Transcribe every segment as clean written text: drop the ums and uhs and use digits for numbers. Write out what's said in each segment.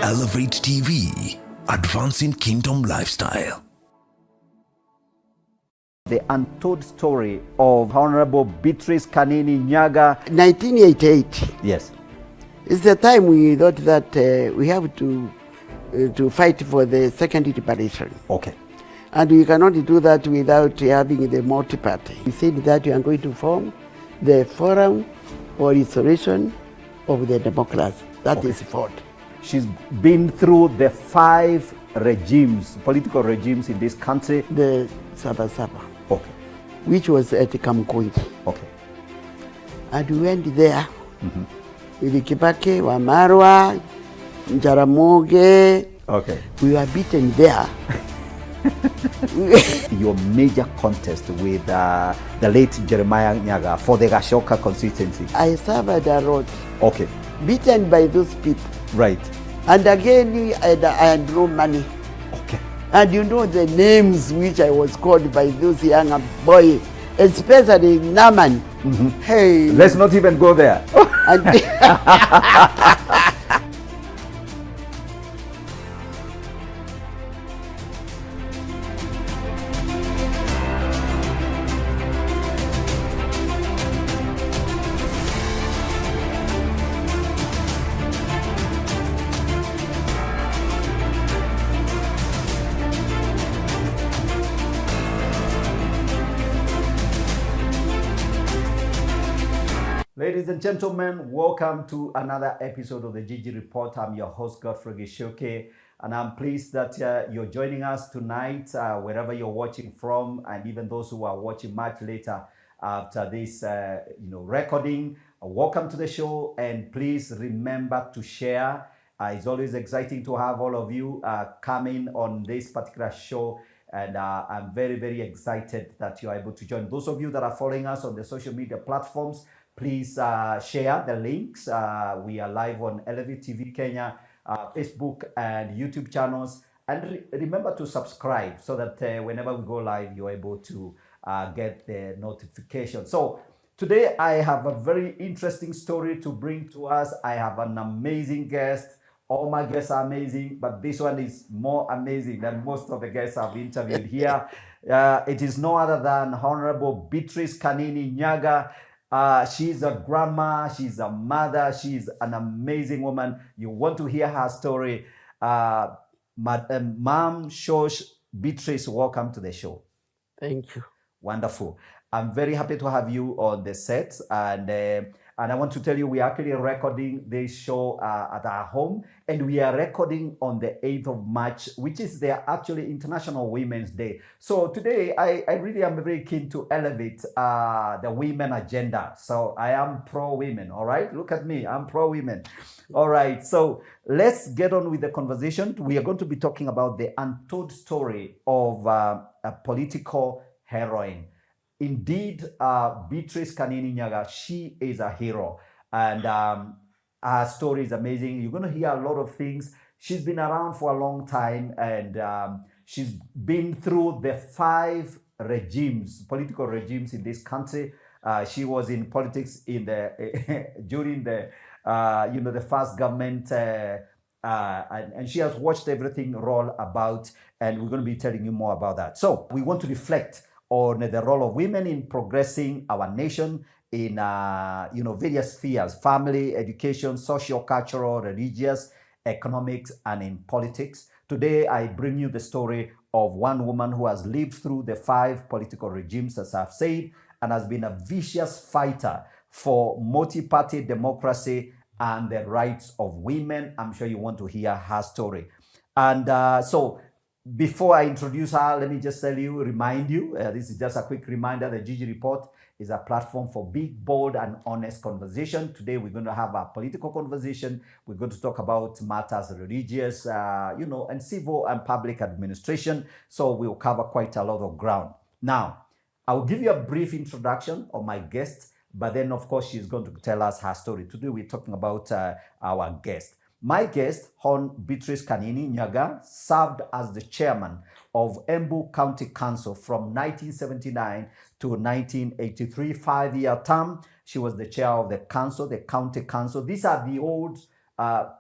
Elevate TV, advancing kingdom lifestyle. The untold story of Honorable Beatrice Kanini Nyagah. 1988 Yes. is the time we thought that we have to fight for the second liberation. Okay. And we cannot do that without having the multi-party. We said that we are going to form the Forum for Restoration of the Democracy. That is fought. She's been through the 5 regimes, political regimes in this country. The Saba, Okay. which was at Kamkonji. Okay. And we went there with Kibaki, Wamarwa, Jaramogi. Okay. We were beaten there. Your major contest with the late Jeremiah Nyagah for the Gashoka constituency. I suffered a lot, Okay. beaten by those people. Right. And again, I had no money. Okay. And you know the names which I was called by those young boys, especially Naman. Hey. Let's not even go there. And Ladies and gentlemen, welcome to another episode of the Gigi Report. I'm your host, Godfrey Gichuki, and I'm pleased that you're joining us tonight, wherever you're watching from, and even those who are watching much later after this, recording. Welcome to the show, and please remember to share. It's always exciting to have all of you coming on this particular show. And I'm very, very excited that you're able to join. Those of you that are following us on the social media platforms, please share the links. We are live on Elevate TV Kenya, Facebook and YouTube channels. And remember to subscribe so that whenever we go live, you're able to get the notification. So today I have a very interesting story to bring to us. I have an amazing guest. All my guests are amazing, but this one is more amazing than most of the guests I've interviewed here. It is no other than Honorable Beatrice Kanini Nyagah. She's a grandma, she's a mother, she's an amazing woman. You want to hear her story. Mom Shosh Beatrice, welcome to the show. thank you. Wonderful. I'm very happy to have you on the set, and I want to tell you we're actually recording this show at our home, and we are recording on the 8th of March, which is the actually International Women's Day. So today I really am very keen to elevate the women agenda. So I am pro-women, all right? Look at me, I'm pro-women. All right, so let's get on with the conversation. We are going to be talking about the untold story of a political heroine. Indeed, Beatrice Kanini Nyagah, she is a hero, and her story is amazing. You're going to hear a lot of things. She's been around for a long time, and she's been through the 5 regimes, political regimes in this country. She was in politics in the during the the first government, and she has watched everything roll about, and we're going to be telling you more about that. So we want to reflect on the role of women in progressing our nation in various spheres: family, education, social, cultural, religious, economics, and in politics. Today I bring you the story of one woman who has lived through the 5 political regimes, as I've said, and has been a vicious fighter for multi-party democracy and the rights of women. I'm sure you want to hear her story. And so before I introduce her, let me just remind you, this is just a quick reminder, the Gigi Report is a platform for big, bold, and honest conversation. Today, we're going to have a political conversation. We're going to talk about matters religious, and civil and public administration. So we'll cover quite a lot of ground. Now, I will give you a brief introduction of my guest, but then, of course, she's going to tell us her story. Today, we're talking about our guest. My guest, Hon Beatrice Kanini Nyagah, served as the chairman of Embu County Council from 1979 to 1983, 5-year term. She was the chair of the council, the county council. These are the old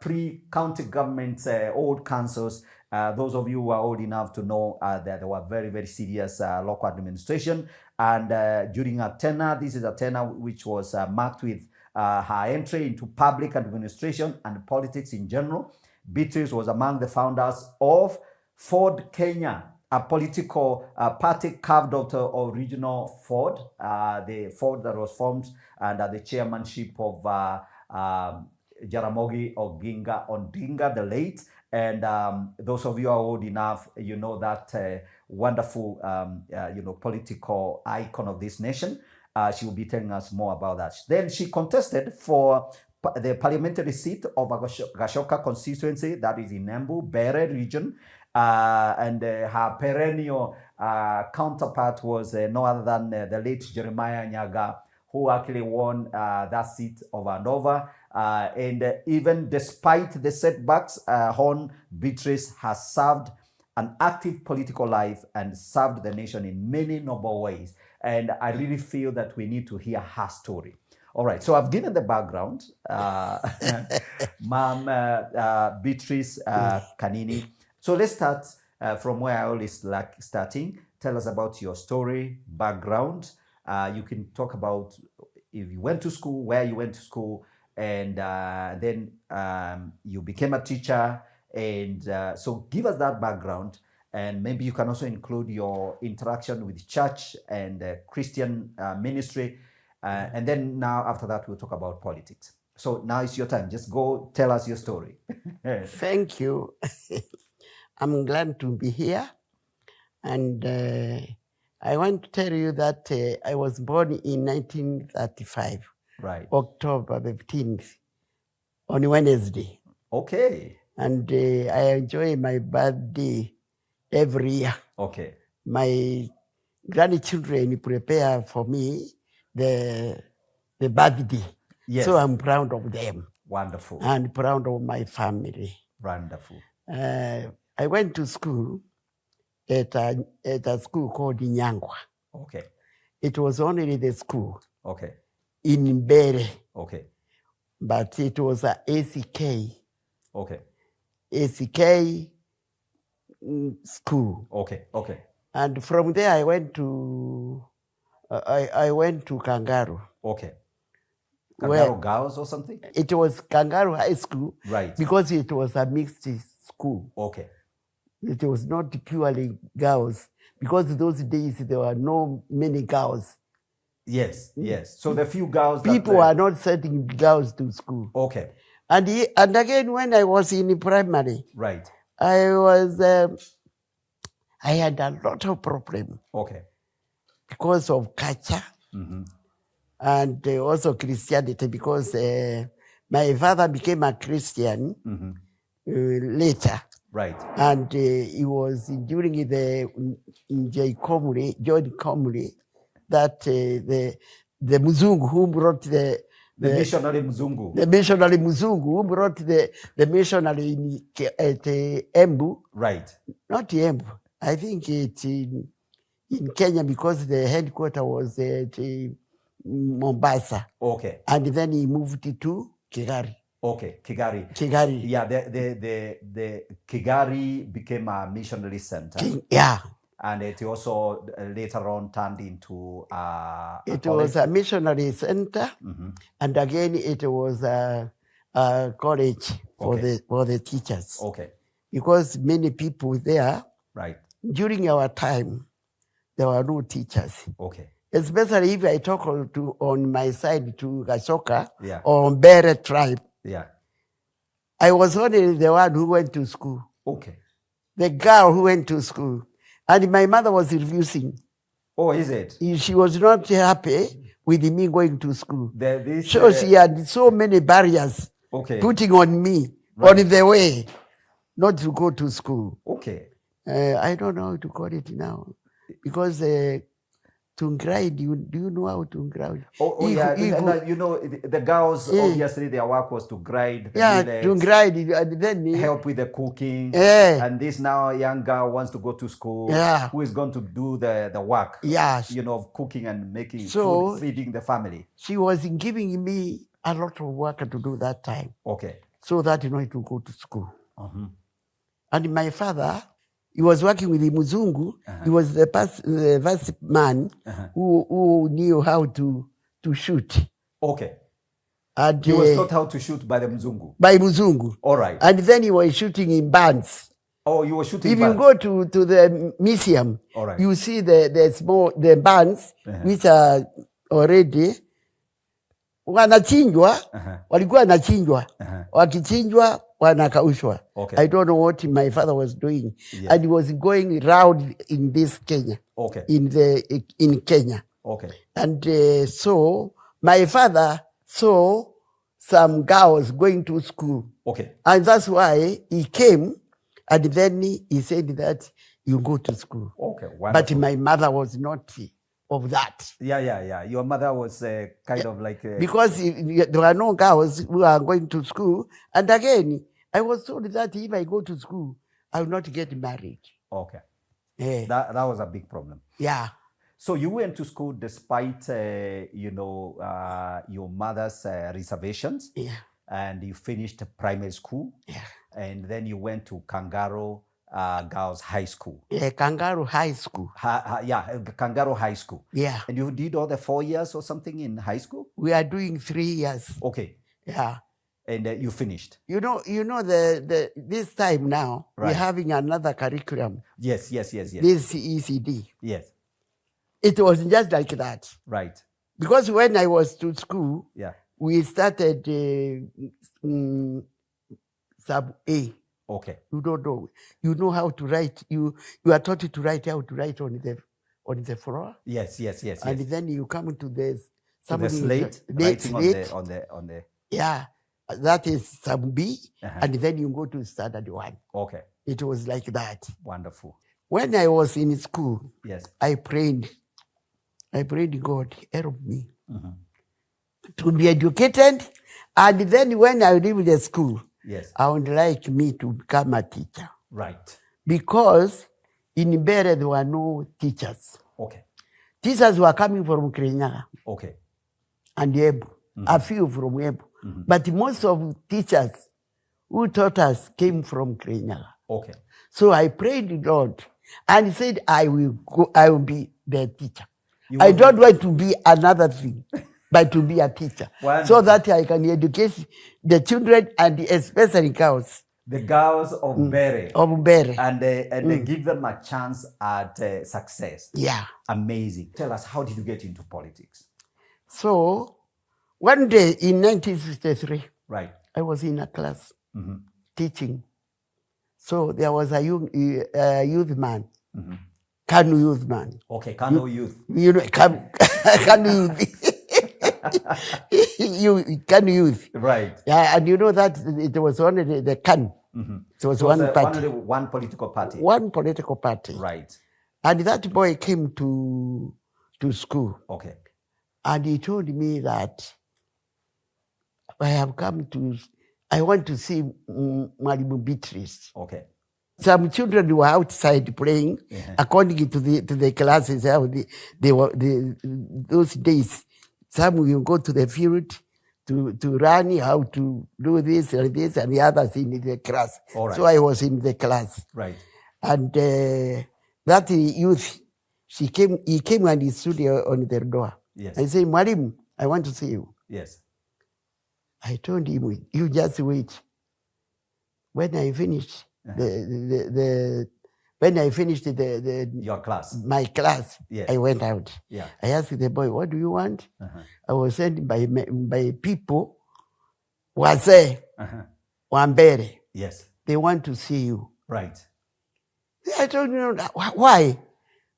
pre-county governments, old councils. Those of you who are old enough to know that there were very, very serious local administration. And during her tenure, this is a tenure which was marked with her entry into public administration and politics in general. Beatrice was among the founders of Ford Kenya, a political party carved out of regional Ford, the Ford that was formed under the chairmanship of Jaramogi Oginga Odinga, the late. And those of you who are old enough, you know that wonderful, political icon of this nation. She will be telling us more about that. Then she contested for the parliamentary seat of Gashoka constituency, that is in Embu, Bere region. And her perennial counterpart was no other than the late Jeremiah Nyagah, who actually won that seat over and over. And even despite the setbacks, Hon Beatrice has served an active political life and served the nation in many noble ways. And I really feel that we need to hear her story. All right, so I've given the background. Ma'am Beatrice Kanini. So let's start from where I always like starting. Tell us about your story, background. You can talk about if you went to school, where you went to school, and then you became a teacher. And so give us that background. And maybe you can also include your interaction with church and Christian ministry. And then now after that, we'll talk about politics. So now it's your time. Just go tell us your story. Thank you. I'm glad to be here. And I want to tell you that I was born in 1935, Right. October 15th, on Wednesday. Okay. And I enjoy my birthday every year. Okay. My grandchildren prepare for me the birthday. Yes. So I'm proud of them. Wonderful. And proud of my family. Wonderful. I went to school at a school called Nyagah. Okay. It was only the school Okay. in Bere, Okay. but it was a ACK. Okay. ACK school. Okay. Okay. And from there I went to Kangaru. Okay. Where Kangaroo girls or something? it was Kangaru High School, Right. because it was a mixed school. Okay. It was not purely girls, because those days there were no many girls. Yes. Yes. So the few girls People that were not sending girls to school. Okay. And again, when I was in primary, Right. I had a lot of problem Okay. because of culture Mm-hmm. and also Christianity, because my father became a Christian Mm-hmm. later. Right. And he was during the John Comrie, that the Muzungu who brought the missionary Mzungu. The missionary Muzungu who brought the missionary at Embu. Right. Not Embu. I think it's in Kenya, because the headquarters was at Mombasa. Okay. And then he moved to Kigali. Okay. Kigari. Kigari. Yeah. The Kigari became a missionary center. Yeah. And it also later on turned into it was a missionary center, and again it was a college for the teachers. Okay. Because many people there, Right. during our time, there were no teachers. Okay. Especially if I talk on my side to Gashoka Yeah. or Bere tribe, Yeah. I was only the one who went to school. Okay. The girl who went to school. And my mother was refusing. Oh, is it? She was not happy with me going to school. This, So she had so many barriers putting on me on the way not to go to school. Okay. I don't know how to call it now. Because to grind, do you know how to grind? Oh, yeah. The girls, obviously, their work was to grind the millets, to grind, and then help with the cooking. And this now young girl wants to go to school. Who is going to do the work? Of cooking and making food, feeding the family. She was giving me a lot of work to do that time. Okay. so that you know to go to school. And my father, he was working with the Muzungu. He was the first man who knew how to shoot. Okay. And He was taught how to shoot by the Mzungu. By Muzungu. All right. And then he was shooting in bands. Oh, you were shooting If bands. you go to the museum, All right. you see the bands which are already wanachinjwa, walikuwa wanachinjwa, wakichinjwa wanakaushwa. Okay. I don't know what my father was doing. Yes. And he was going around in this Kenya. Okay. In Kenya. Okay. And so my father saw some girls going to school. Okay. And that's why he came, and then he said that you go to school. Okay, wonderful. But my mother was not of that. Yeah. Your mother was kind of like... because there were no girls who are going to school. And again, I was told that if I go to school, I will not get married. Okay. Yeah. That was a big problem. Yeah. So you went to school despite, your mother's reservations. Yeah. And you finished primary school. Yeah. And then you went to Kangaroo Girls High School. Yeah, Kangaroo High School. Kangaroo High School. Yeah. And you did all the 4 years or something in high school? We are doing 3 years. Okay. Yeah. And you finished. You know this time now, right. We're having another curriculum. Yes. This ECD. Yes. It was just like that. Right. Because when I was to school, yeah, we started sub A. Okay. You don't know. You know how to write. You are taught to write how to write on the floor. Yes. And then you come to this. The slate. Writing on the. Yeah, that is sub B, and then you go to standard 1. Okay. It was like that. Wonderful. When I was in school, yes, I prayed God, help me to be educated. And then when I leave the school, yes, I would like me to become a teacher. Right. Because in Bere, there were no teachers. Okay. Teachers were coming from Nyagah. Okay. And Embu. A few from Embu. But most of teachers who taught us came from Nyagah. Okay. So I prayed the Lord and he said, I will be the teacher. I don't want to be another thing, but to be a teacher. So that I can educate the children and especially girls. The girls of Bere. Of Bere. And give them a chance at success. Yeah. Amazing. Tell us, how did you get into politics? So, one day in 1963, right, I was in a class teaching. So there was a youth man, Kanu youth man. Okay, Kanu youth. You know, Kanu youth. Kanu youth. Right. Yeah, and you know that it was only the Kanu. It was one party. One political party. One political party. Right. And that boy came to school. Okay. And he told me that I want to see Mwalimu Beatrice. Okay. Some children were outside playing, according to the classes, how they were those days. Some will go to the field to run, how to do this and this, and the others in the class. All right. So I was in the class. Right. And that youth, he came and he stood on the door. Yes. I said, Mwalimu, I want to see you. Yes. I told him, you just wait. When I finished your class, my class, yes, I went out. Yeah. I asked the boy, what do you want? I was sent by people was Wambere. Yes. They want to see you. Right. I told him, why?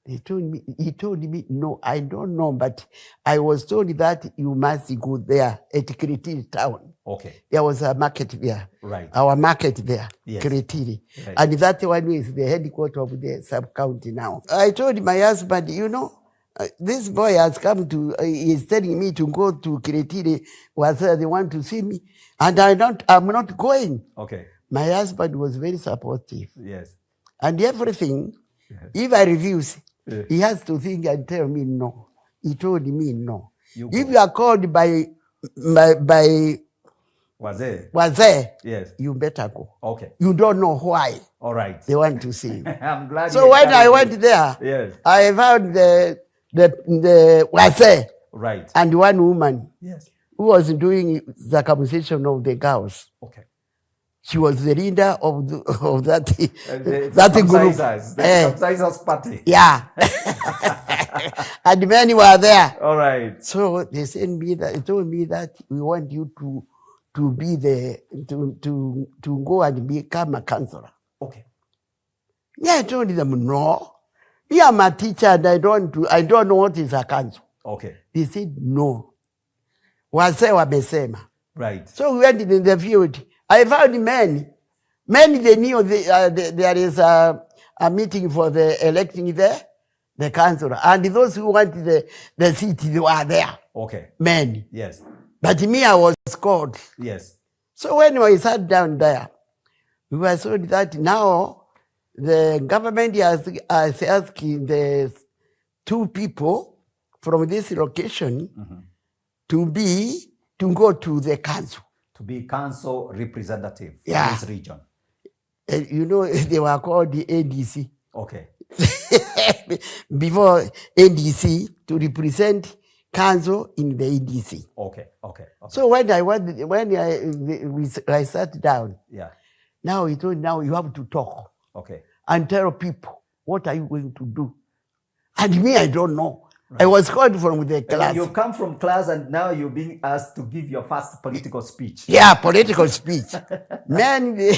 He told me, no, I don't know, but I was told that you must go there at Kiritiri town. Okay. There was a market there. Right. Our market there, yes, Kiritiri. Right. And that one is the headquarters of the sub-county now. I told my husband, this boy has come he's telling me to go to Kiritiri, they want to see me, and I'm not going. Okay. My husband was very supportive. Yes. And everything, if I refuse, he has to think and tell me no. He told me no. If you are called by Wazee, Yes. you better go. Okay. You don't know why All right. they want to see you. I'm glad. So when I went there, yes. I found the Wazee Right. and one woman Yes. who was doing circumcision of the girls. Okay. She was the leader of that that group. The circumcisers party. Yeah. And many were there. All right. So they told me that we want you to be the to go and become a counselor. Okay. Yeah, I told them no. Me, I'm a teacher and I don't know what is a council. Okay. They said no. Wazee wamesema. Right. So we went in the field. I found many they knew there is a meeting for the electing there, the councillor. And those who wanted the seat, they were there. Okay. Many. Yes. But me, I was called. Yes. So when we sat down there, we were told that now the government is asking the 2 people from this location to go to the council. To be council representative for this region. You know, they were called the ADC. Okay. Before ADC, to represent council in the ADC. Okay. So when I sat down, now he told, now you have to talk. Okay. And tell people, what are you going to do? And me, I don't know. Right. I was called from the class. You come from class and now you're being asked to give your first political speech. Yeah, political speech. Man, they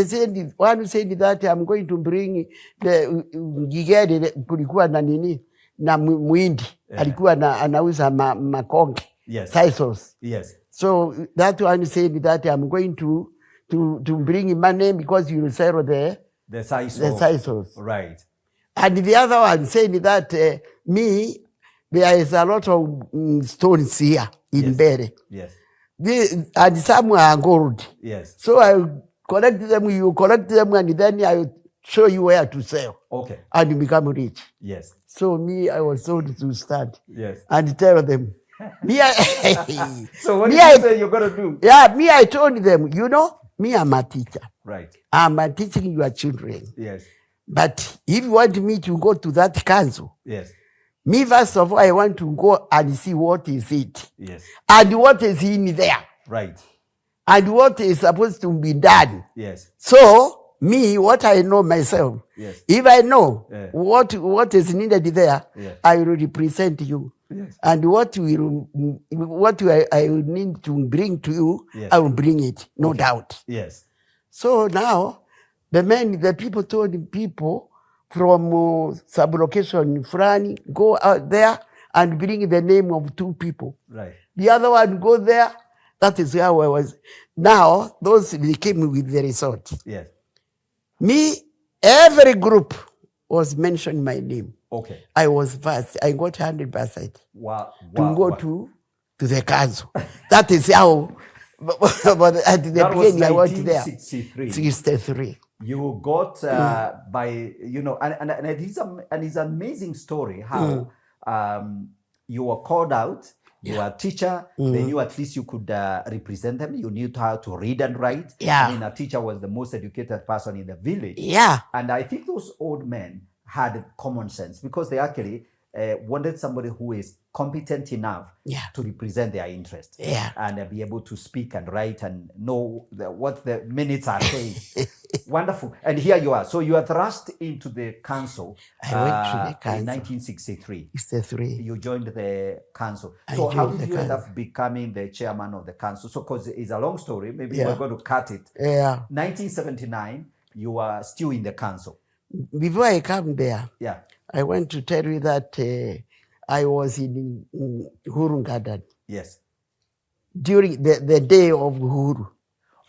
said, one said that I'm going to bring the Gigede kulikuwa na nini na muindi alikuwa anauza makonge. Yes. Sisos. Yes. So that one said that I'm going to bring money because you will sell the sisos. Right. And the other one said that there is a lot of stones here in Bere. Yes. And some are gold. Yes. So I collect them, you collect them, and then I show you where to sell. Okay. And you become rich. Yes. So I was told to stand. Yes. And tell them. So what did you say you're going to do? Yeah, I told them, you know, I'm a teacher. Right. I'm teaching your children. Yes. But if you want me to go to that council, yes. Me, first of all, I want to go and see what is it. Yes. And what is in there. Right. And what is supposed to be done. Yes. So, me, what I know myself, yes. If I know what is needed there, yes. I will represent you. Yes. And what I will need to bring to you, yes. I will bring it, no doubt. Yes. So now, the people told people from sub-location Frani, go out there and bring the name of 2 people. Right. The other one go there. That is how I was. Now, they came with the resort. Yes. Me, every group was mentioning my name. Okay. I was first. I got 100%. Wow. To go to the council. That is how. But at the beginning, I went there. 63. You got by, you know, and it's an amazing story how you were called out. You were a teacher. They knew at least you could represent them. You knew how to read and write. Yeah. I mean, a teacher was the most educated person in the village. Yeah. And I think those old men had common sense because they actually wanted somebody who is competent enough to represent their interests and be able to speak and write and know what the minutes are saying. Wonderful. And here you are. So you are thrust into the council, I went to the council in 1963. 63. You joined the council. So how did you end up becoming the chairman of the council? So because it's a long story, maybe we're going to cut it. Yeah. 1979, you were still in the council. Before I come there, I want to tell you that I was in Uhuru Garden. Yes. During the day of Uhuru.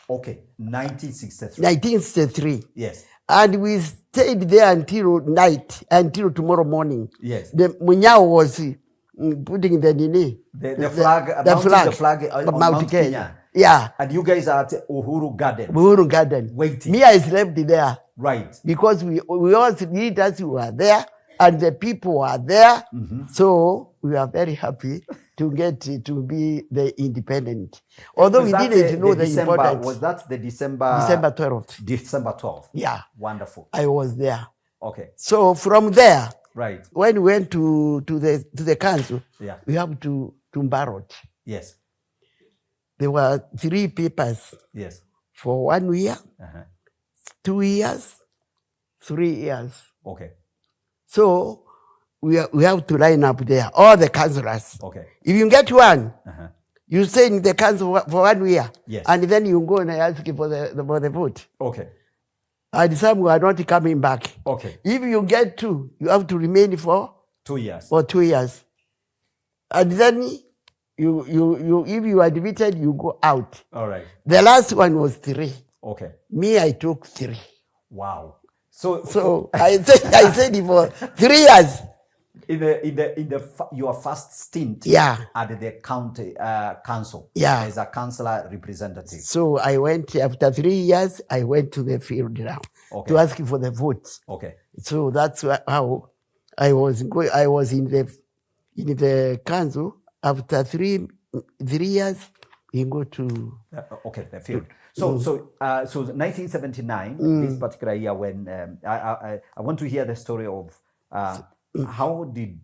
Okay, 1963. 1963. Yes. And we stayed there until night, until tomorrow morning. Yes. The Munyao was putting the flag on Mount Kenya. Yeah. And you guys are at Uhuru Garden. Uhuru Garden. Waiting. Me, I slept there. Right. Because we all leaders were there and the people were there. So we are very happy to get to be the independent. Although we Was that didn't know the December, importance. was that the December? December 12th. December 12th. Yeah. Wonderful. I was there. Okay. So from there, Right. when we went to the council, Yeah. we have to ballot. Yes. There were 3 papers Yes. for 1 year, Uh-huh. 2 years, 3 years. Okay. So we have to line up there, all the councillors. Okay. If you get one, Uh-huh. you stay in the council for 1 year, Yes. and then you go and ask for the vote. Okay. And some were not coming back. Okay. If you get 2, you have to remain for 2 years. 2 years. And then you if you are defeated, you go out. All right. The last one was 3. Okay. Me, I took 3. Wow. So I said it for 3 years. your first stint Yeah. at the county council, Yeah. as a councilor representative. So I went, after 3 years, I went to the field now Okay. to ask for the votes. Okay. So that's how I was going. I was in the council. After 3 years, we go to Okay, the field. So 1979, this particular year, when I want to hear the story of how did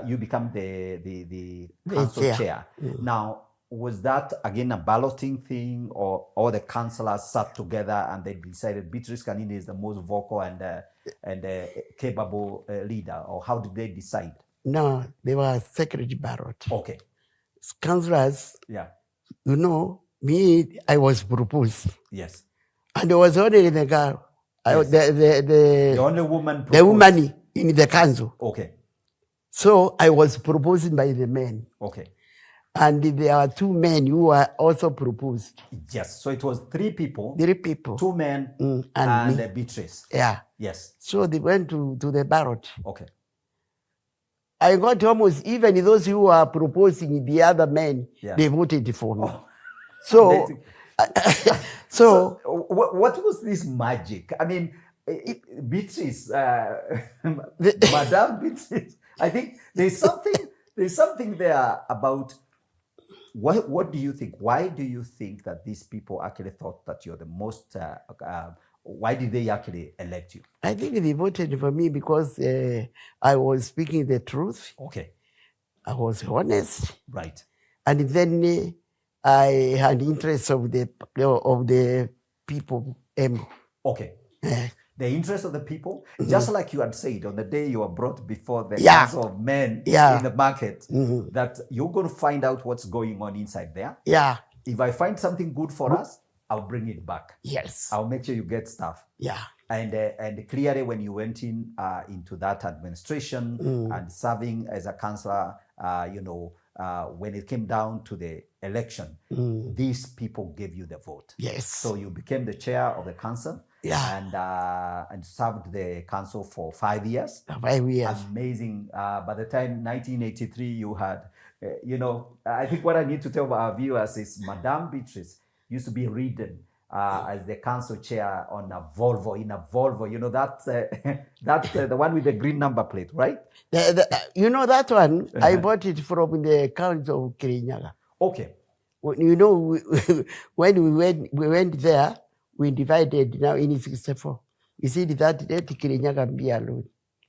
you become the council chair? Now, was that again a balloting thing, or all the councillors sat together and they decided Beatrice Kanini is the most vocal and capable leader, or how did they decide? No, they were secret ballot. Okay. Councillors, Yeah. you know, me, I was proposed. Yes. And there was only the girl, Yes. The only woman proposed. the woman in the council. Okay. So I was proposed by the men. Okay. And there are 2 men who were also proposed. Yes. So it was 3 people. 3 people. 2 men and me. Beatrice. Yeah. Yes. So they went to the ballot. Okay. I got almost, even those who were proposing the other men, Yeah. they voted for me. Oh. So, So what was this magic? I mean, Beatrice, Madame Beatrice, I think there's something there about what do you think? Why do you think that these people actually thought that you're the most, why did they actually elect you? I think they voted for me because I was speaking the truth. Okay. I was honest. Right. And then I had interest of the people. Okay. The interest of the people, just like you had said on the day you were brought before the Yeah. council of men Yeah. in the market, that you're going to find out what's going on inside there. Yeah. If I find something good for us, I'll bring it back. Yes. I'll make sure you get stuff. Yeah. And clearly, when you went into that administration and serving as a councillor, when it came down to the election, these people gave you the vote. Yes. So you became the chair of the council. Yeah. And served the council for 5 years. 5 years. Amazing. By the time 1983, you had, I think what I need to tell our viewers is Madame Beatrice used to be ridden as the council chair on a Volvo, that's the one with the green number plate, right? That one, I bought it from the council of Kanini Nyagah. Okay. When we went there, we divided now in 64. You see that Kanini Nyagah be alone.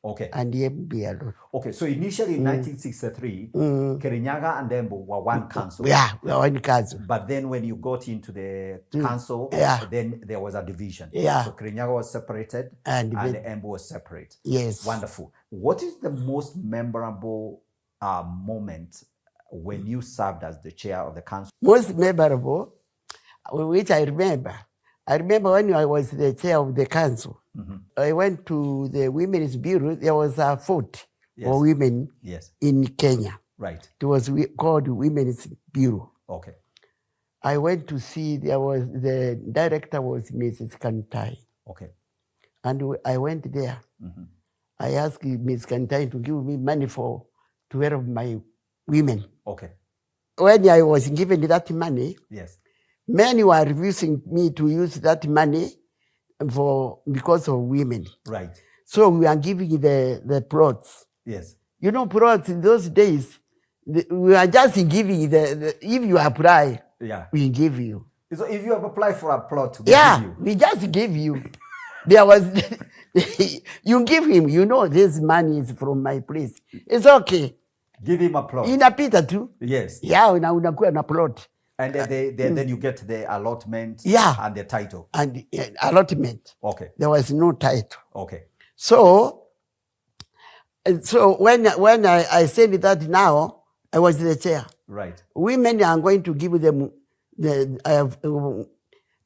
Okay. And him be alone. Okay, so initially in 1963, Kanini Nyagah and Embu were one council. Yeah, we were one council. But then when you got into the council, then there was a division. Yeah. So Kanini Nyagah was separated and Embu was separate. Yes. Wonderful. What is the most memorable moment when you served as the chair of the council? Most memorable, which I remember when I was the chair of the council, I went to the Women's Bureau. There was a fort for women in Kenya. Right. It was called Women's Bureau. Okay. I went to see, the director was Mrs. Kantai. Okay. And I went there. I asked Ms. Kantai to give me money for 12 of my women. Okay. When I was given that money, yes, many were refusing me to use that money because of women. Right. So we are giving the plots. Yes. Plots in those days, we are just giving if you apply, we give you. So if you have applied for a plot, we just give you. There was, you give him, this money is from my place. It's okay. Give him a plot. Inapita tu. Yes. Yeah, unakuwa na plot. And then you get the allotment and the title. And allotment. Okay. There was no title. Okay. So when I said that now, I was the chair. Right. Women are going to give them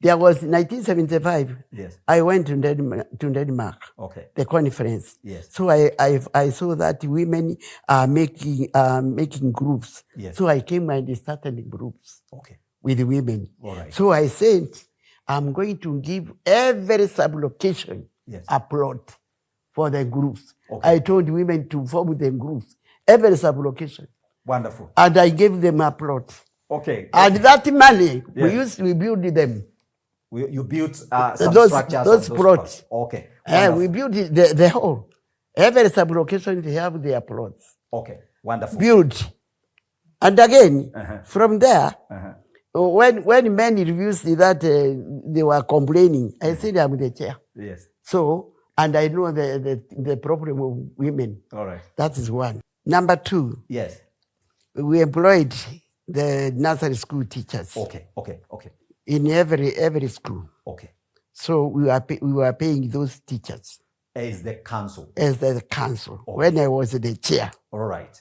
there was 1975. Yes. I went to Denmark. Okay. The conference. Yes. So I saw that women are making groups. Yes. So I came and started groups. Okay. With women. All right. So I said, I'm going to give every sub-location a plot for the groups. Okay. I told women to form the groups, every sub-location. Wonderful. And I gave them a plot. Okay. And that money, we built them. You built some structures those plots. Okay. We built the whole. Every sub-location, they have their plots. Okay. Wonderful. Built. And again, from there, when men refused that they were complaining, I said I'm the chair. Yes. So, and I know the problem of women. All right. That is one. Number two. Yes. We employed the nursery school teachers. Okay. In every school. Okay. So we were paying those teachers. As the council. As the council. Okay. When I was the chair. All right.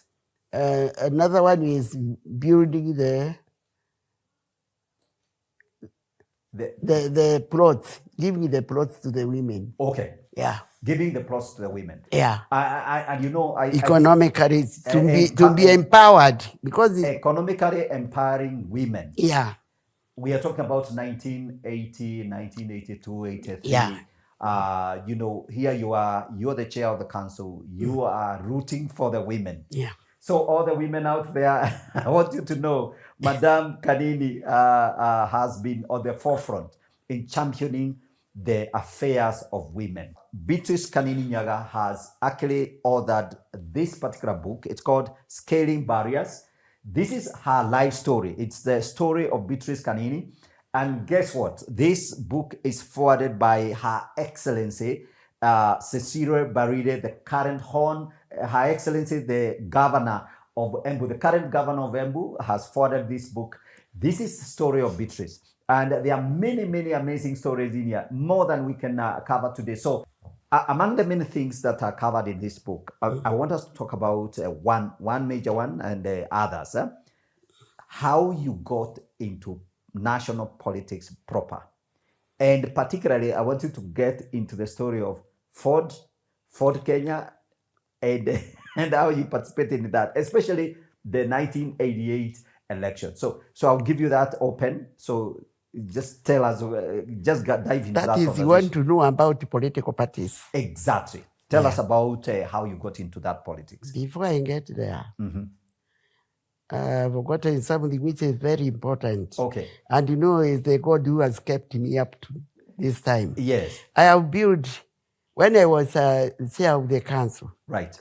Another one is building the plots, giving the plots to the women. Okay. Yeah. Giving the plots to the women. Yeah. And economically to be empowered, because economically empowering women. Yeah. We are talking about 1980, 1982, 83. Yeah. Here you're the chair of the council. You are rooting for the women. Yeah. So all the women out there, I want you to know, Madame Kanini has been on the forefront in championing the affairs of women. Beatrice Kanini Nyagah has actually authored this particular book. It's called Scaling Barriers. This is her life story. It's the story of Beatrice Kanini. And guess what? This book is forwarded by Her Excellency, Cecilia Baride, the current Her Excellency, the governor of Embu. The current governor of Embu has forwarded this book. This is the story of Beatrice. And there are many, many amazing stories in here, more than we can cover today. So among the many things that are covered in this book, I want us to talk about one major one and others. How you got into national politics proper. And particularly, I want you to get into the story of Ford Kenya, and how you participated in that, especially the 1988 election. So I'll give you that open. So just tell us, dive into that. That is, you want to know about political parties. Exactly. Tell us about how you got into that politics. Before I get there, I've forgotten something which is very important. Okay. And is the God who has kept me up to this time. Yes. I have built, when I was chair of the council. Right.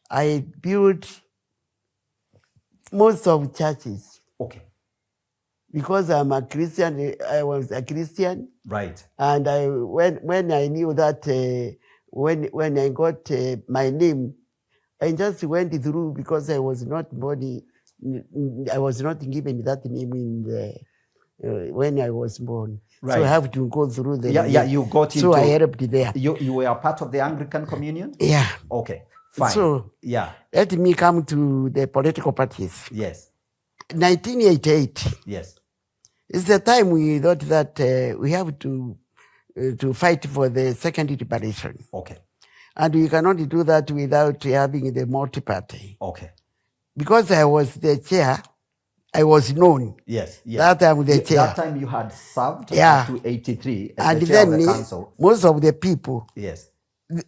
I built most of churches. Okay. Because I'm a Christian, I was a Christian. Right. And when I knew that, when I got my name, I just went through, because I was not born, I was not given that name in when I was born. Right. So I have to go through the name. You got into... So I helped there. You were part of the Anglican communion? Yeah. Okay, fine. So let me come to the political parties. Yes. 1988. Yes. It's the time we thought that we have to fight for the second liberation. Okay. And we cannot do that without having the multi-party. Okay. Because I was the chair, I was known. Yes. That time the chair. That time you had served up to 83 as and the chair then of the council. Most of the people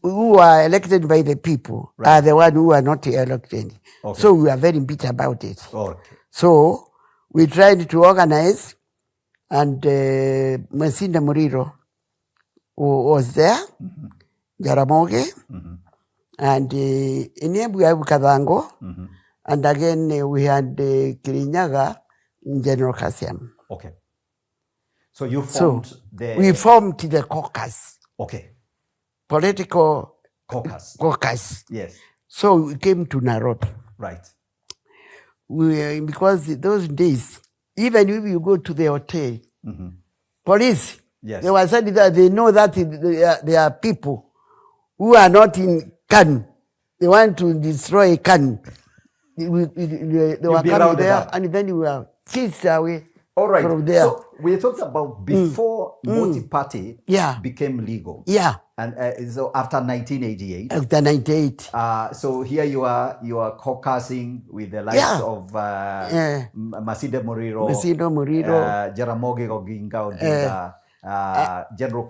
who are elected by the people are the ones who are not elected. Okay. So we are very bitter about it. Okay. So we tried to organize, and Masinda Muriro was there, Jaramogi, and Inebu Kadango, And again, we had Kanini Nyagah in General Kasiam. Okay. So you So formed we formed the caucus, Okay. political Caucus. caucus. Yes. So we came to Nairobi. Right. Because those days, even if you go to the hotel, police, Yes. they were saying that they know that there are people who are not in Kanu. They want to destroy Kanu. They were be coming rounded there, up. and then we were chased away All right. from there. So we talked about before multi-party became legal. Yeah, And so after 1988. after 98. So here you are caucusing with the likes of Masinde Muriro, Jaramogi Oginga Odinga, General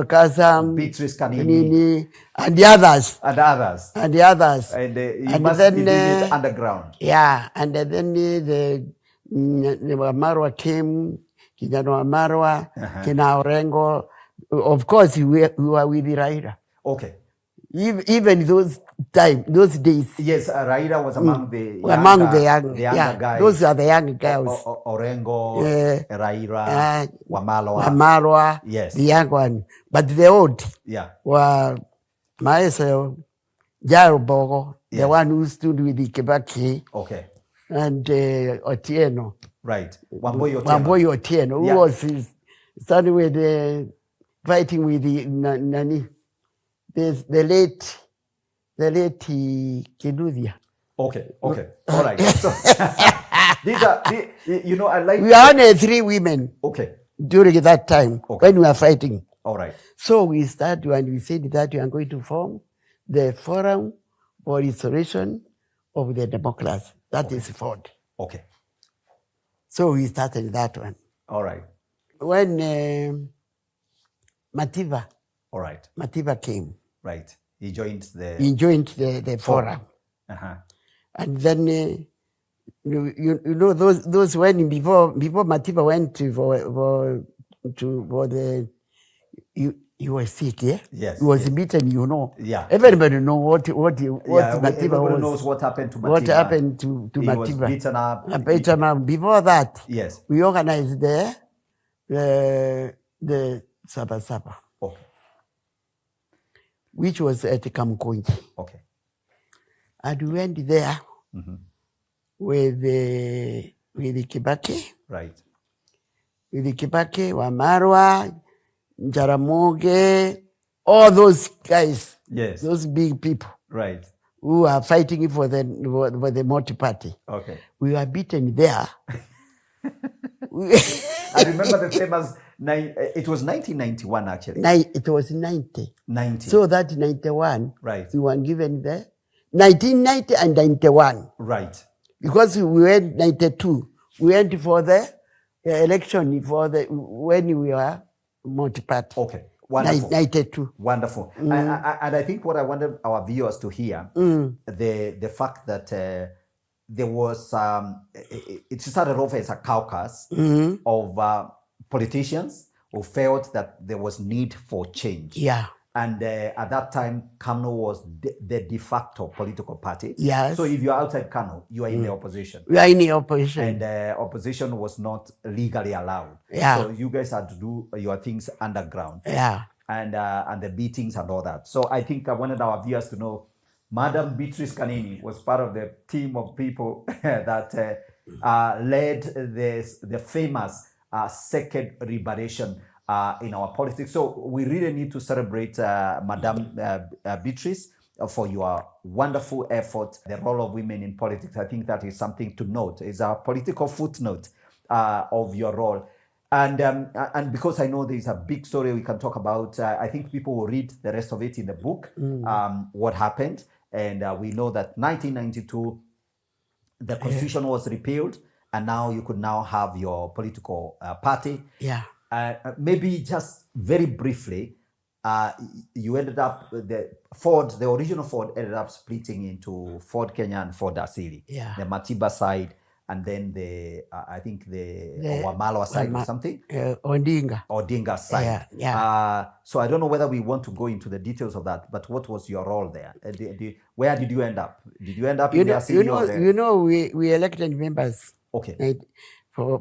Kasam, Beatrice Kanini, and the others. and others. And the others. And you And must then, be doing it underground. Yeah, and then the Marwa came, Kijana Marwa, Kina Orengo. Of course, we were with Raila. Okay. Even those days. Yes, Raila was among the younger guys. Those are the young girls. Orengo, Raila, Wamalwa, yes, the young one. But the old were myself, Jaro Bogo, the one who stood with the Kibaki. Okay. And Otieno. Right. Wamboy Otieno, who was starting with fighting with the Nani. There's the late Kedudia. Okay. All right. So, these are, I like. We are only 3 women. Okay. During that time when we were fighting. All right. So we started and we said that we are going to form the Forum for Restoration of the Democracy. That is Ford. Okay. So we started that one. All right. When Matiba. All right. Matiba came. Right. He joined the forum. And then you know those when before Matiba went for the you were sick, yeah? Yes. He was beaten, you know. Yeah. Everybody know what Matiba everybody was. knows what happened to Matiba. What happened to He Matiba. was beaten up. Beaten up. Before that, yes, we organized the Sabasaba. Okay. Which was at Kamkonji. Okay. And we went there with the Kibaki. Right. With the Kibaki, Wamarwa, Jaramogi, all those guys. Yes. Those big people. Right. Who are fighting for the multi-party. Okay. We were beaten there. I remember the famous, it was 1991 actually. It was 90. 90. So that 91, right, we were given the 1990 and 91. Right. Because we went 92. We went for the election when we were multi-party. Okay. Wonderful. 92. Wonderful. And I think what I wanted our viewers to hear, the fact that there was, it started off as a caucus of politicians who felt that there was need for change. Yeah. And at that time, KANU was the de facto political party. Yes. So if you're outside KANU, you are in the opposition. We are in the opposition. And opposition was not legally allowed. Yeah. So you guys had to do your things underground. Yeah. And the beatings and all that. So I think I wanted our viewers to know Madam Beatrice Kanini was part of the team of people that led the famous second liberation in our politics. So we really need to celebrate Madam Beatrice for your wonderful effort. The role of women in politics, I think that is something to note. It's a political footnote of your role. And because I know there's a big story we can talk about, I think people will read the rest of it in the book, what happened. And we know that 1992, the constitution was repealed, and now you could now have your political party. Yeah. Maybe just very briefly, you ended up, the original Ford ended up splitting into Ford Kenya and Ford Asili. Yeah. The Matiba side and then I think the Wamalwa side or something. Odinga side. yeah. So I don't know whether we want to go into the details of that, but what was your role there? Where did you end up? Did you end up in the assembly? We elected members. Okay. Right, for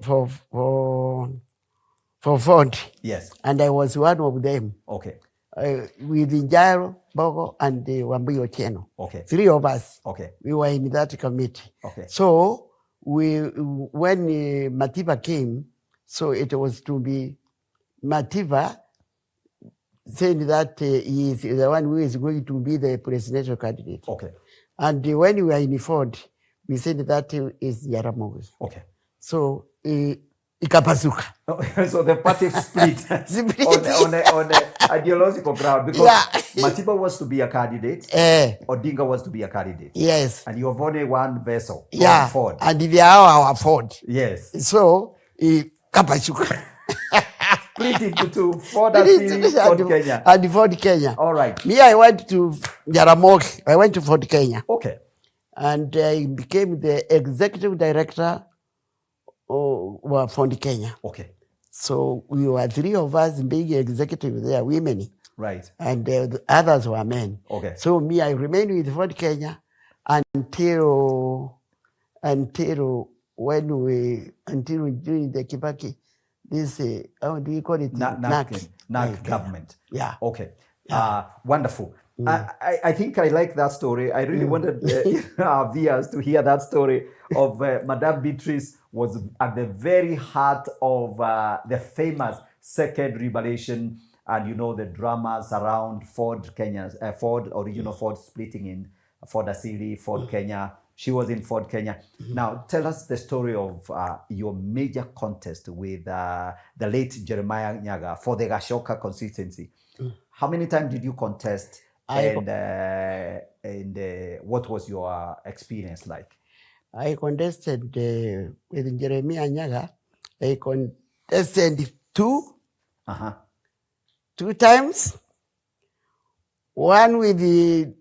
Ford. Yes. And I was one of them. Okay. With Njaro, Bogo, and Wambuyo Otieno. Okay. 3 of us. Okay. We were in that committee. Okay. So when Matiba came, so it was to be Matiba saying that he is the one who is going to be the presidential candidate. Okay. And when we were in Ford, we said that is Jaramogi. Okay. So ikapasuka. So the party split on a ideological ground because Matiba was to be a candidate, Odinga was to be a candidate. Yes. And you have only one vessel, Ford. And they are our Ford. Yes. So ikapasuka. Split into 2, Ford Kenya. And Ford Kenya. All right. Me, I went to Jaramogi. I went to Ford Kenya. Okay. And I became the executive director of Ford Kenya. Okay. So we were 3 of us being executive there, women. Right. And the others were men. Okay. So me, I remained with Ford Kenya until during the Kibaki, this, how do you call it? NAC government. Yeah. Okay. Wonderful. I think I like that story. I really wanted our viewers to hear that story of Madame Beatrice was at the very heart of the famous second revelation and, the dramas around Ford Kenya, original Ford splitting in Ford Asili, Ford Kenya. She was in Ford Kenya. Now, tell us the story of your major contest with the late Jeremiah Nyagah for the Gashoka constituency. How many times did you contest? And what was your experience like? I contested with Jeremiah Nyagah. I contested 2 times. One with the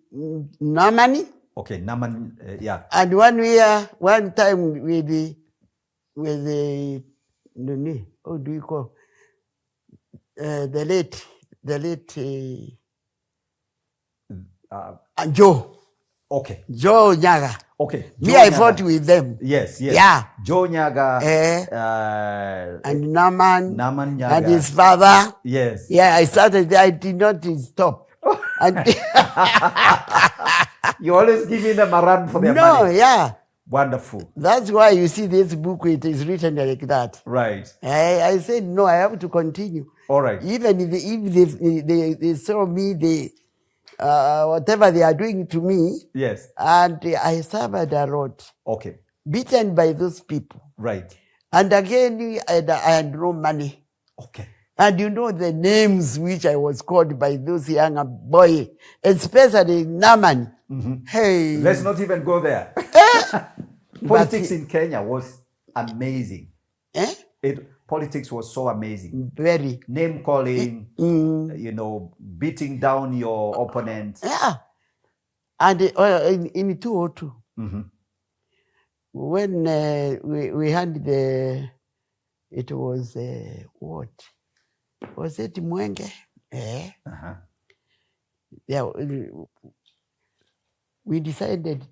Namani. Okay, Naman, yeah. And one time with the how do you call the late Joe. Okay. Joe Nyagah. Okay. I fought with them. Yes. Yeah. Joe Nyagah. And Naman Nyagah. And his father. Yes. Yeah, I started there. I did not stop. And you always giving them a run for their money. No, yeah. Wonderful. That's why you see this book, it is written like that. Right. I said, no, I have to continue. All right. Even if they saw me, whatever they are doing to me. Yes. And I suffered a lot. Okay. Beaten by those people. Right. And again, I had no money. Okay. And the names which I was called by those young boys, especially Naman. Hey. Let's not even go there. Politics in Kenya was amazing. Politics was so amazing. Very. Name calling, beating down your opponent. Yeah. And in 2002, when we had it was what? Was it Mwenge? Yeah. We decided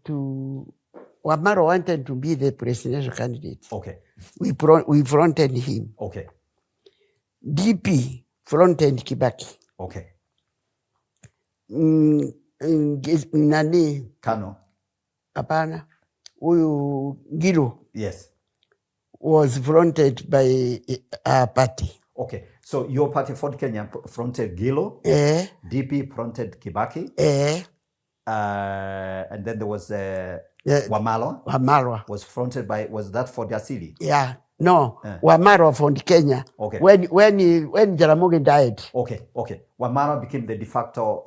Wamaro wanted to be the presidential candidate. Okay. We fronted him. Okay. DP fronted Kibaki. Okay. Nani? Kano. Hapana. Huyu Gilo. Yes. Was fronted by our party. Okay. So your party, Ford Kenya, fronted Gilo. DP fronted Kibaki. And then there was Wamalwa. Wamalwa was fronted by, was that for Asili? Yeah. No. Wamalwa fronted Kenya. Okay. When Jaramogi died. Okay. Wamalwa became the de facto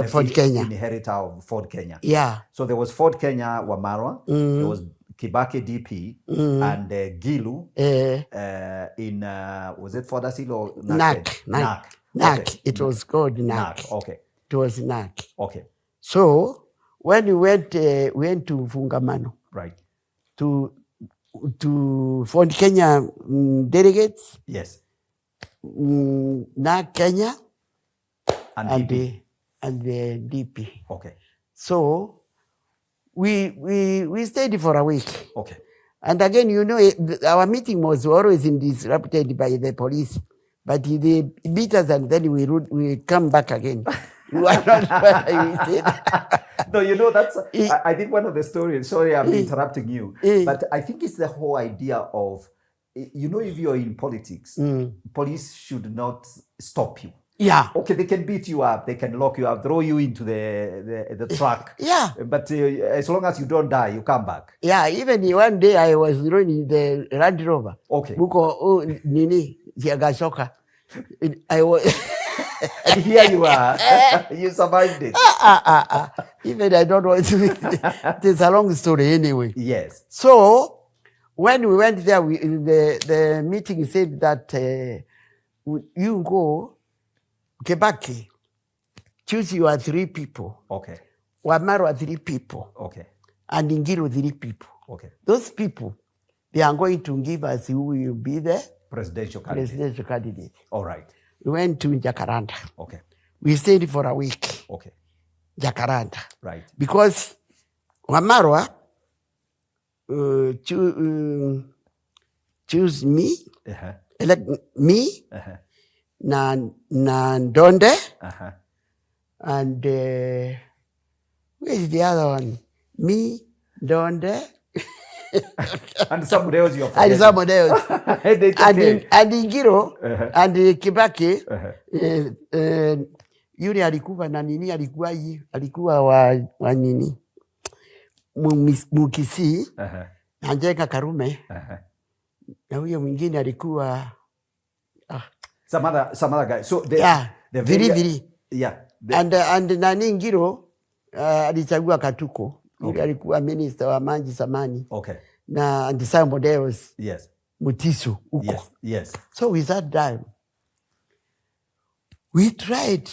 Ford Kenya. Inheritor of Ford Kenya. Yeah. So there was Ford Kenya, Wamalwa. There was Kibaki DP and Gilu in was it Ford Asili or NAC? NAC. Okay. It was called NAC. Okay. It was NAC. Okay. So when we went to Fungamano, right, to to Fund Kenya delegates, Yes. na Kenya, And DP. and the DP. Okay. So we stayed for a week. Okay. And again, you know, our meeting was always disrupted by the police, but they beat us and then we come back again. We were not we stayed. No, you know, that's, I think one of the stories, sorry, I'm interrupting you, but I think it's the whole idea of, you know, if you're in politics, police should not stop you. Yeah. Okay, they can beat you up, they can lock you up, throw you into the truck. Yeah. But as long as you don't die, you come back. Yeah, even one day I was running the Land Rover. Okay. Buko nini Siagashoka. I was And here you are. You survived it. Even I don't want to. It's a long story anyway. Yes. So when we went there, the meeting said that you go Kebaki, choose your 3 people. Okay. Wamaro 3 people. Okay. And Ngiro 3 people. Okay. Those people, they are going to give us who will be the presidential candidate. All right. We went to Jacaranda. Okay. We stayed for a week. Okay. Jacaranda. Right. Because Wamarwa choose me, elect me, na Ndonde, and where is the other one? Me, Ndonde, and somebody else you're forgetting. And somebody else. and Ngiro, and Kibaki, yule alikuwa na nini, alikuwa wa nini, Mukisi, na Njenga Karume, na huyo mwingine alikuwa some other guy. So vili. Yeah. And nani Ngiro alichagua Katuko. Yule alikuwa minister wa maji zamani. Okay. Na and somebody else. Yes. Mutiso uko. Yes. Yes. So we sat down. We tried.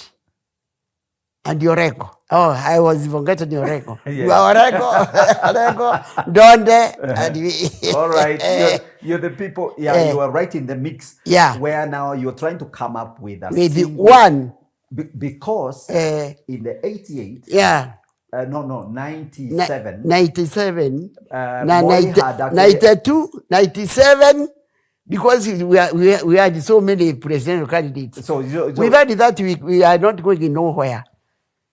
And Yoreko. Oh, I was forgetting Yoreko. Yoreko, Donde. All right. You're the people. Yeah, you are right in the mix. Yeah. Where now you're trying to come up with a with one. Because in the 88. Yeah. No, 97. 97. 92, 97. Because we had so many presidential candidates. So we've had that we are not going nowhere.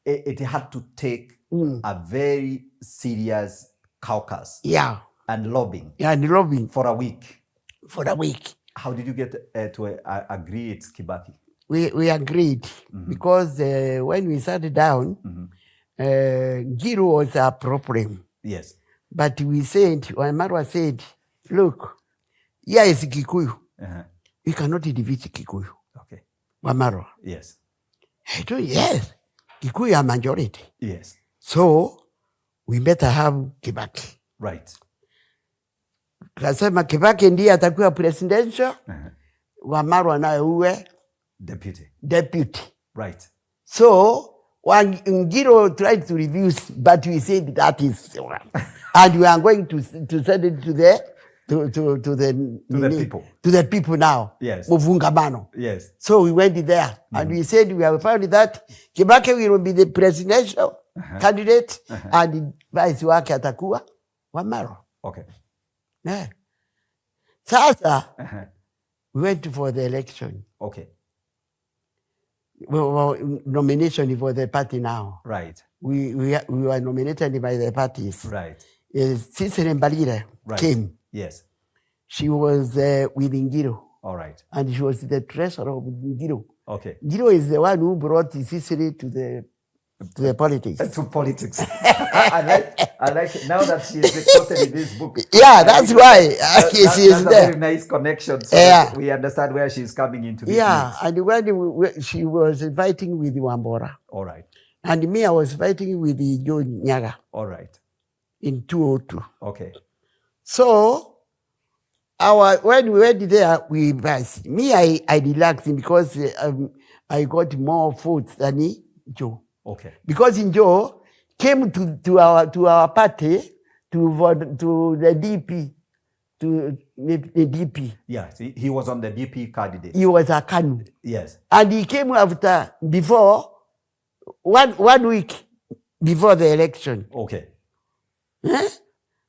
It had to take a very serious caucus. Yeah. And lobbying. Yeah, and lobbying. For a week. For a week. How did you get to agree it's Kibaki? We agreed because when we sat down, Giro was a problem. Yes. But we said, when Marwa said, look, here is Kikuyu. We cannot defeat Kikuyu. Okay. Wamarwa. Yes. I told yes. Kikuyu are majority. Yes. So we better have Kibaki. Right. Kasema Kibaki ndiye atakuwa presidential. Wamarwa naye uwe deputy. Right. So when Ngiro tried to refuse, but we said that is and we are going to send it to the people. To the people now. Yes. Muvungamano. Yes. So we went there and we said we have found that Kibaki will be the presidential candidate and vice wake atakuwa Wamarwa. Okay. Yeah. Sasa we went for the election. Okay. Well, nomination for the party now. Right. We were nominated by the parties. Right. Cicely Mbalire came. Yes. She was with Ngiro. All right. And she was the treasurer of Ngiro. Okay. Ngiro is the one who brought Cicely to the politics. To politics. I like it. Now that she is quoted in this book. Yeah, that's why she is that's there. A very nice connection. So that we understand where she's coming into this. Yeah, mix. and when she was fighting with Wambora. All right. And me, I was fighting with Joe Nyagah. All right. In 2002. Okay. So, when we went there, we passed. Me, I relaxed because I got more votes than Joe. Okay. Because in Joe came to our party to vote to the DP to the DP. Yes, he was on the DP candidate. He was a KANU. Yes. And he came before, one week before the election. Okay. Eh?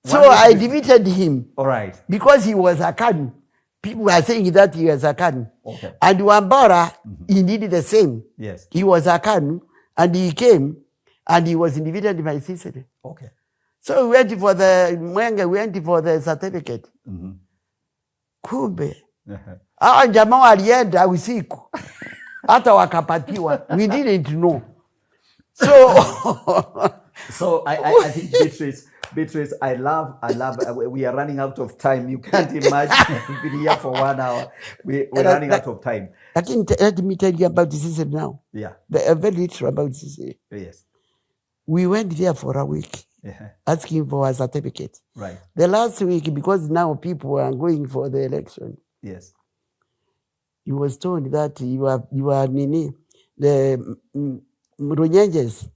So I defeated him. All right. Because he was a KANU. People were saying that he was a KANU. Okay. And Wambora, he did the same. Yes. He was a KANU, and he came, and he was defeated by Cicely. Okay. So we went for the certificate. Kumbe. Hawa jamaa walienda usiku. Hata wakapatiwa. We didn't know. So I think Beatrice, I love, we are running out of time. You can't imagine. We've been here for 1 hour. We're running out of time. Let me tell you about Cicely now. Yeah. Very little about Cicely. Yes. We went there for a week. Asking for a certificate. Right. The last week, because now people are going for the election. Yes. He was told that you are nini, the Runyenjes.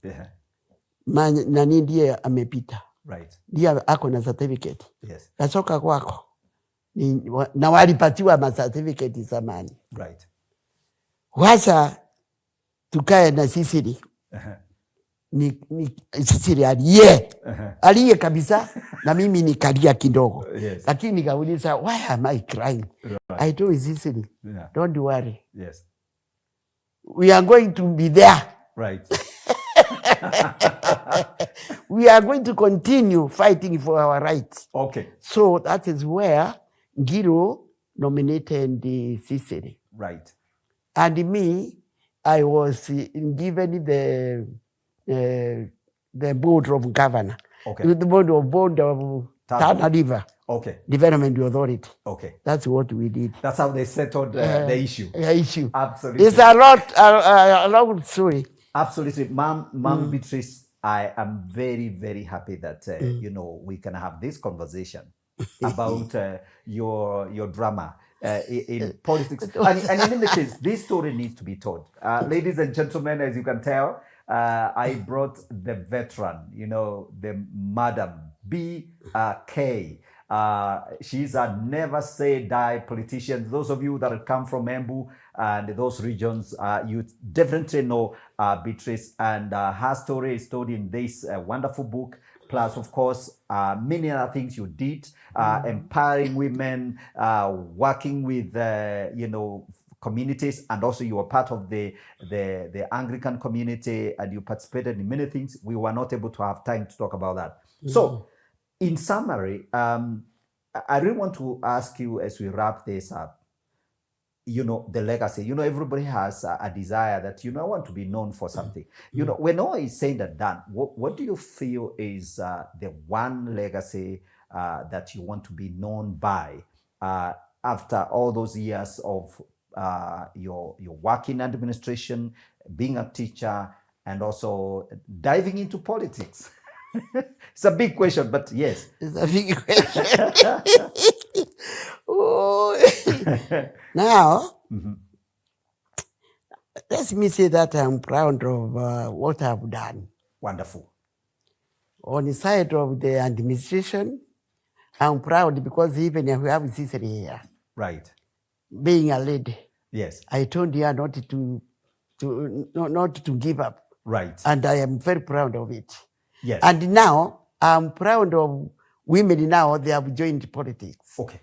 Nani ndiye amepita. Right. Ndiye ako na certificate. Yes. Kasoka kwako. Na walipatiwa ma certificate zamani. Right. Wasa tukae na Cicely. Ni Cicely aliye kabisa na mimi nikalia kidogo. Yes. Lakini nikauliza, why am I crying? Right. I told Cicely, don't worry. Yes. We are going to be there. Right. We are going to continue fighting for our rights. Okay. So that is where Giro nominated the Cicely. Right. And me, I was given the board of governor. Okay. The board of Tana River. Okay. Development Authority. Okay. That's what we did. That's how they settled the issue. Absolutely. It's a long story. Absolutely. Mom Beatrice, I am very, very happy that, we can have this conversation about your drama in politics. And in the case, this story needs to be told. Ladies and gentlemen, as you can tell, I brought the veteran, the Madam B.K. She's a never say die politician. Those of you that come from Embu and those regions, you definitely know Beatrice, and her story is told in this wonderful book. Plus, of course, many other things you did, empowering women, working with, communities, and also you were part of the Anglican community, and you participated in many things. We were not able to have time to talk about that. So, in summary, I really want to ask you as we wrap this up, the legacy. Everybody has a desire that, I want to be known for something. When all is said and done, what do you feel is the one legacy that you want to be known by after all those years of your work in administration, being a teacher, and also diving into politics? It's a big question, but yes. It's a big question. Now, let me say that I'm proud of what I've done. Wonderful. On the side of the administration, I'm proud because even if we have Cicely here. Right. Being a lady. Yes. I told her not to give up. Right. And I am very proud of it. Yes. And now, I'm proud of women now, they have joined politics. Okay.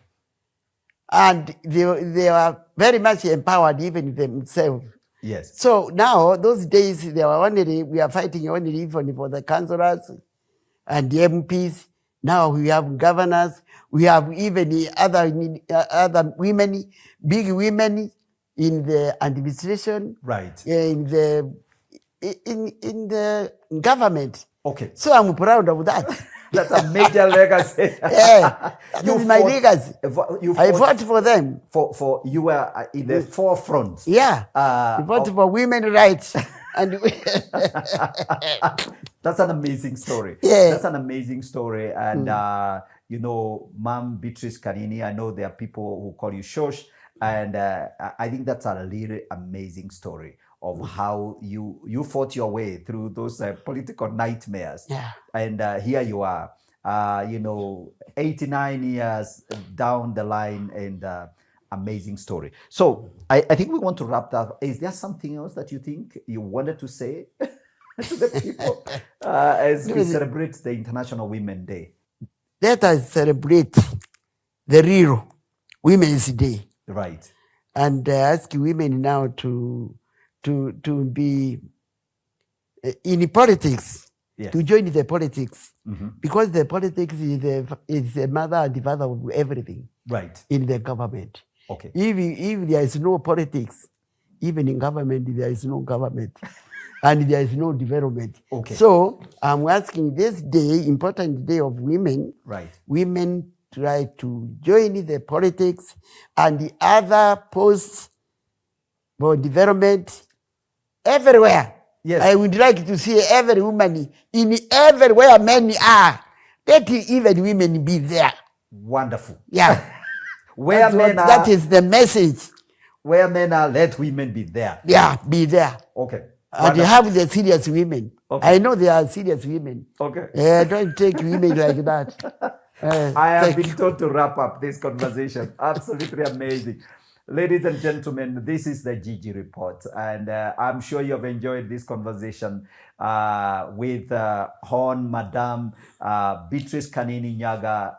And they are very much empowered even themselves. Yes. So now, those days, we are fighting only even for the councillors and the MPs. Now we have governors. We have even the other women, big women in the administration. Right. In the government. Okay. So I'm proud of that. That's a major legacy. Yeah, that is my legacy. I fought for them. For you were in the forefront. Yeah, I fought for women's rights. And that's an amazing story. Yeah. That's an amazing story. And Mom Beatrice Kanini, I know there are people who call you Shosh, and I think that's a really amazing story of how you fought your way through those political nightmares. Yeah. And here you are. 89 years down the line, and amazing story. So I think we want to wrap up. Is there something else that you think you wanted to say to the people as we celebrate the International Women's Day? Let us celebrate the real Women's Day. Right. And ask women now to be in politics, Yes. to join the politics, Mm-hmm. because the politics is the mother and the father of everything Right. in the government. Okay. If there is no politics, even in government, there is no government. And there is no development. Okay. So I'm asking this day, important day of women, Right. women try to join the politics and the other posts for development everywhere. Yes. I would like to see every woman in everywhere men are. Let even women be there. Wonderful. Yeah. Where men are, that is the message. where men are, let women be there. Yeah, be there. Okay. And they have the serious women. Okay. I know they are serious women. Okay. Don't take women like that. I have been told to wrap up this conversation. Absolutely amazing. Ladies and gentlemen, this is the Gigi Report, and I'm sure you have enjoyed this conversation with Hon Madame Beatrice Kanini Nyagah.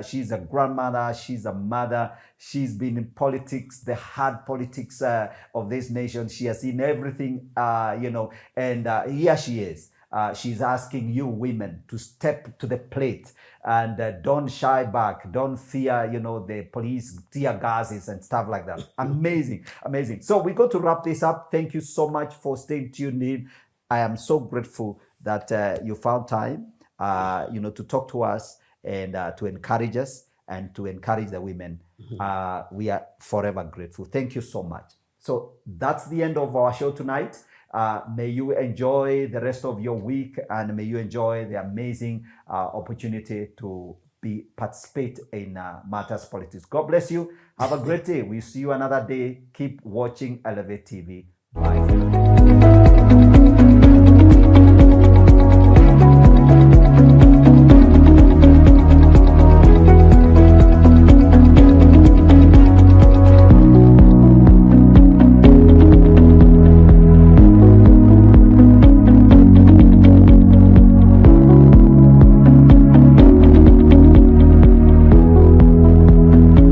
She's a grandmother, she's a mother, she's been in politics, the hard politics of this nation. She has seen everything, and here she is. She's asking you women to step to the plate and don't shy back, don't fear, the police tear gases and stuff like that. Amazing, amazing. So we got to wrap this up. Thank you so much for staying tuned in. I am so grateful that you found time, to talk to us and to encourage us and to encourage the women. We are forever grateful. Thank you so much. So that's the end of our show tonight. May you enjoy the rest of your week, and may you enjoy the amazing opportunity to participate in Matters Politics. God bless you. Have a great day. We'll see you another day. Keep watching Elevate TV. Bye.